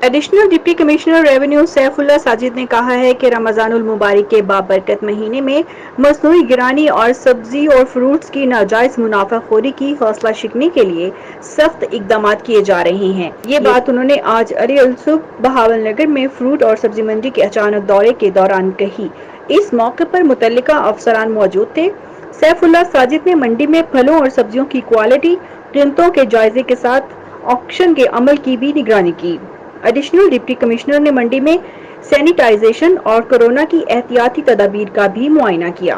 Additional deputy commissioner revenue Saif Ullah Sajid نے کہا ہے کہ رمضان المبارک کے بابرکت مہینے میں مصنوعی گرانی اور سبزی اور فروٹس کی ناجائز منافع خوری کی حوصلہ شکنی کے لیے سخت اقدامات کیے جا رہے ہیں۔ یہ بات انہوں نے آج علی الصبح بہاول نگر میں فروٹ اور سبزی منڈی کے اچانک دورے کے دوران کہی۔ اس موقع پر متعلقہ افسران موجود تھے۔ سیف اللہ ساجد نے منڈی میں پھلوں اور سبزیوں کی کوالٹی، قیمتوں کے جائزے کے ساتھ آکشن کے عمل کی بھی نگرانی کی۔ ایڈیشنل ڈپٹی کمشنر نے منڈی میں سینیٹائزیشن اور کورونا کی احتیاطی تدابیر کا بھی معائنہ کیا۔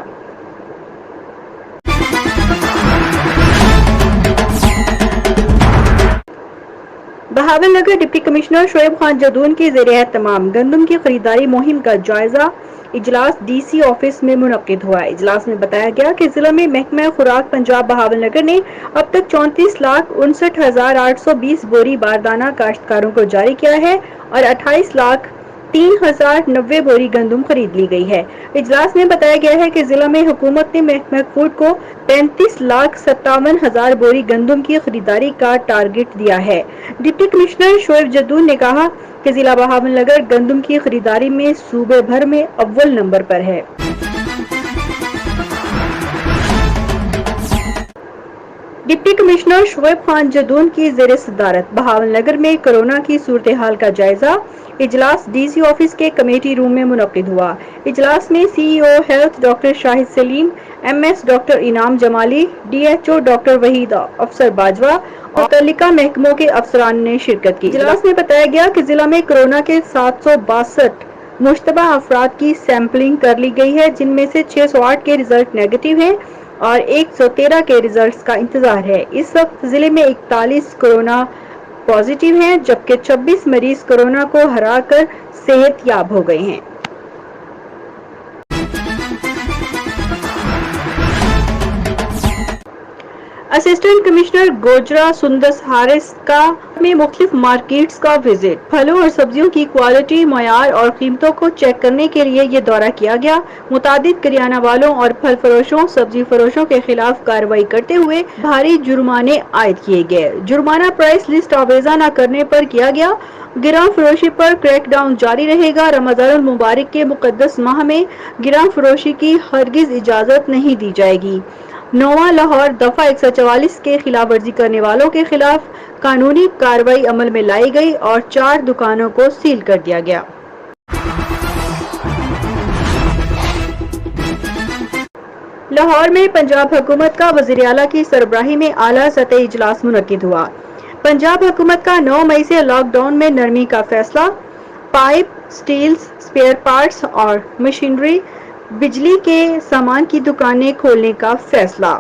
بہاول نگر ڈپٹی کمشنر شعیب خان جدون کی زیر اہتمام گندم کی خریداری مہم کا جائزہ اجلاس ڈی سی آفس میں منعقد ہوا۔ اجلاس میں بتایا گیا کہ ضلع میں محکمہ خوراک پنجاب بہاول نگر نے اب تک 34,59,820 بوری باردانہ کاشتکاروں کو جاری کیا ہے اور 28,03,090 بوری گندم خرید لی گئی ہے۔ اجلاس میں بتایا گیا ہے کہ ضلع میں حکومت نے محکمہ فوڈ کو 35,57,000 بوری گندم کی خریداری کا ٹارگٹ دیا ہے۔ ڈپٹی کمشنر شعیب جدون نے کہا کہ ضلع بہاول نگر گندم کی خریداری میں صوبے بھر میں اول نمبر پر ہے۔ ڈپٹی کمشنر شعیب خان جدون کی زیر صدارت بہاول نگر میں کورونا کی صورتحال کا جائزہ اجلاس ڈی سی آفس کے کمیٹی روم میں منعقد ہوا۔ اجلاس میں C E O health doctor Shahid Saleem, M S doctor Inam Jamali, D H O doctor Waheed Afsar Bajwa اور متعلقہ محکموں کے افسران نے شرکت کی۔ اجلاس میں بتایا گیا کہ ضلع میں کورونا کے 762 مشتبہ افراد کی سیمپلنگ کر لی گئی ہے، جن میں سے 608 کے رزلٹ نیگیٹو ہیں اور 113 کے ریزلٹس کا انتظار ہے۔ اس وقت ضلع میں 41 کورونا پازیٹیو ہیں جبکہ 26 مریض کورونا کو ہرا کر صحت یاب ہو گئے ہیں۔ اسسٹنٹ کمشنر گوجرا سندس ہارس کا میں مختلف مارکیٹس کا وزٹ، پھلوں اور سبزیوں کی کوالٹی، معیار اور قیمتوں کو چیک کرنے کے لیے یہ دورہ کیا گیا۔ متعدد کریانہ والوں اور پھل فروشوں، سبزی فروشوں کے خلاف کارروائی کرتے ہوئے بھاری جرمانے عائد کیے گئے۔ جرمانہ پرائس لسٹ آویزہ نہ کرنے پر کیا گیا۔ گراں فروشی پر کریک ڈاؤن جاری رہے گا۔ رمضان المبارک کے مقدس ماہ میں گراں فروشی کی ہرگز اجازت نہیں دی جائے گی۔ نواں لاہور دفعہ 144 کے خلاف ورزی کرنے والوں کے خلاف قانونی کارروائی عمل میں لائی گئی اور 4 دکانوں کو سیل کر دیا گیا۔ لاہور میں پنجاب حکومت کا وزیر اعلیٰ کی سربراہی میں اعلیٰ سطحی اجلاس منعقد ہوا۔ پنجاب حکومت کا 9 مئی سے لاک ڈاؤن میں نرمی کا فیصلہ، پائپ، سٹیلز، اسپیئر پارٹس اور مشینری، بجلی کے سامان کی دکانیں کھولنے کا فیصلہ،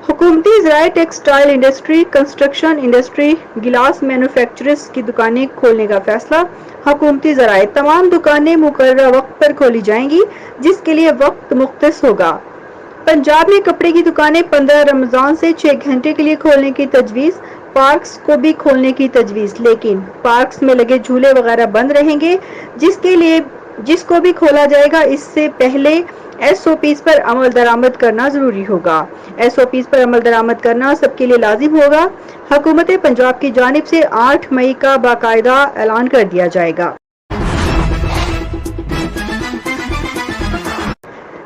حکومتی ذرائع textile industry, construction industry, glass manufacturers کی دکانیں کھولنے کا فیصلہ، حکومتی ذرائع تمام دکانیں مقررہ وقت پر کھولی جائیں گی جس کے لیے وقت مختص ہوگا۔ پنجاب میں کپڑے کی دکانیں 15 رمضان سے 6 گھنٹے کے لیے کھولنے کی تجویز، پارکس کو بھی کھولنے کی تجویز، لیکن پارکس میں لگے جھولے وغیرہ بند رہیں گے۔ جس کو بھی کھولا جائے گا اس سے پہلے ایس او پیز پر عمل درآمد کرنا ضروری ہوگا۔ ایس او پیز پر عمل درآمد کرنا سب کے لیے لازم ہوگا۔ حکومت پنجاب کی جانب سے 8 مئی کا باقاعدہ اعلان کر دیا جائے گا۔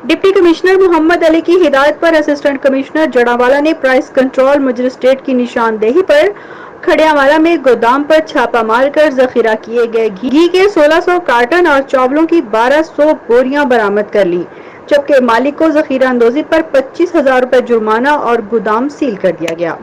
ڈپٹی کمشنر محمد علی کی ہدایت پر اسسٹنٹ کمشنر جڑاوالا نے پرائس کنٹرول مجسٹریٹ کی نشاندہی پر کھڑیانوالا میں گودام پر چھاپہ مار کر ذخیرہ کیے گئے گھی کے 1600 کارٹن اور چاولوں کی 1200 بوریاں برآمد کر لیں، جبکہ مالک کو ذخیرہ اندوزی پر 25,000 روپے جرمانہ اور گودام سیل کر دیا گیا۔